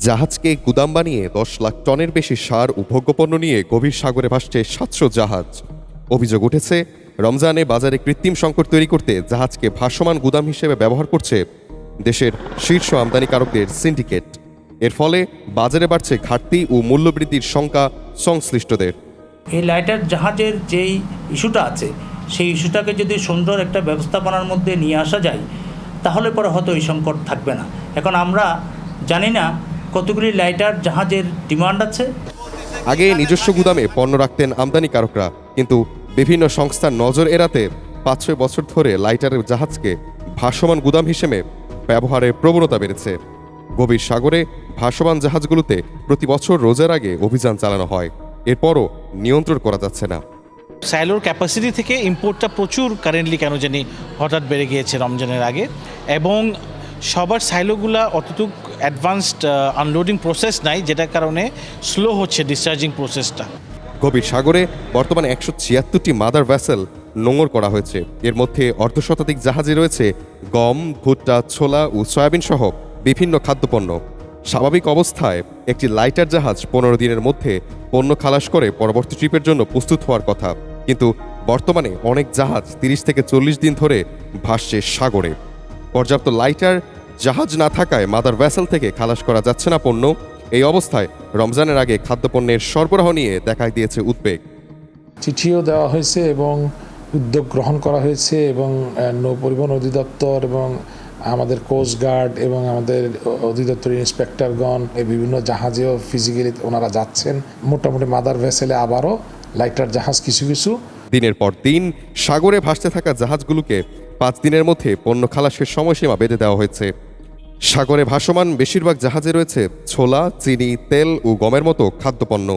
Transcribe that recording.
জাহাজকে গুদাম বানিয়ে 10 লাখ টনের বেশি সার ও ভোগ্যপণ্য নিয়ে গভীর সাগরে ভাসছে 700 জাহাজ। অভিযোগ উঠেছে, রমজানে বাজারে কৃত্রিম সংকট তৈরি করতে জাহাজকে ভাসমান গুদাম হিসেবে ব্যবহার করছে দেশের শীর্ষ আমদানিকারকদের সিন্ডিকেট। এর ফলে বাজারে বাড়ছে ঘাটতি ও মূল্যবৃদ্ধির শঙ্কা সংশ্লিষ্টদের। এই লাইটার জাহাজের যেই ইস্যুটা আছে, সেই ইস্যুটাকে যদি সুন্দর একটা ব্যবস্থাপনার মধ্যে নিয়ে আসা যায়, তাহলে পরে হয়তো এই সংকট থাকবে না। এখন আমরা জানি না কতগুলি লাইটার জাহাজের ডিমান্ড আছে। আগে নিজস্ব গুদামে পণ্য রাখতেন আমদানিকারকরা, কিন্তু বিভিন্ন সংস্থার নজর এড়াতে 5-6 বছর ধরে লাইটারের জাহাজকে ভাসমান গুদাম হিসেবে ব্যবহারের প্রবণতা বেড়েছে। গভীর সাগরে ভাসমান জাহাজগুলোতে প্রতি বছর রোজার আগে অভিযান চালানো হয়, এরপরও নিয়ন্ত্রণ করা যাচ্ছে না। সাইলোর ক্যাপাসিটি থেকে ইম্পোর্টটা প্রচুর কারেন্টলি কেন জানি হঠাৎ বেড়ে গিয়েছে রমজানের আগে, এবং সবার সাইলোগুলা অতটুক অ্যাডভান্সড আনলোডিং প্রসেস নাই, যেটার কারণে স্লো হচ্ছে ডিসচার্জিং প্রসেসটা। গভীর সাগরে বর্তমানে 176টি মাদার ভেসেল নোঙর করা হয়েছে। এর মধ্যে অর্ধশতাধিক জাহাজে রয়েছে গম, ভুট্টা, ছোলা ও সয়াবিন সহ বিভিন্ন খাদ্যপণ্য। স্বাভাবিক অবস্থায় একটি লাইটার জাহাজ 15 দিনের মধ্যে পণ্য খালাস করে পরবর্তী ট্রিপের জন্য প্রস্তুত হওয়ার কথা, কিন্তু বর্তমানে অনেক জাহাজ 30 থেকে 40 দিন ধরে ভাসছে সাগরে। পর্যাপ্ত লাইটার জাহাজ না থাকায় মাদার ভেসেল থেকে খালাস করা যাচ্ছে না পণ্য। এই অবস্থায় রমজানের আগে খাদ্যপণ্যের সরবরাহ নিয়ে দেখা দিয়েছে উদ্বেগ। চিঠিও দেওয়া হয়েছে এবং উদ্যোগ গ্রহণ করা হয়েছে, এবং নৌ পরিবহন অধিদপ্তর এবং আমাদের কোস্টগার্ড এবং আমাদের অধিদপ্তরের ইন্সপেক্টরগণ বিভিন্ন জাহাজেও ফিজিক্যালি ওনারা যাচ্ছেন। মোটামুটি মাদার ভেসেলে আবারও লাইটার জাহাজ কিছু কিছু দিনের পর দিন সাগরে ভাসতে থাকা জাহাজগুলোকে 5 দিনের মধ্যে পণ্য খালাসের সময়সীমা বেঁধে দেওয়া হয়েছে। সাগরে ভাসমান বেশিরভাগ জাহাজে রয়েছে ছোলা, চিনি, তেল ও গমের মতো খাদ্যপণ্য।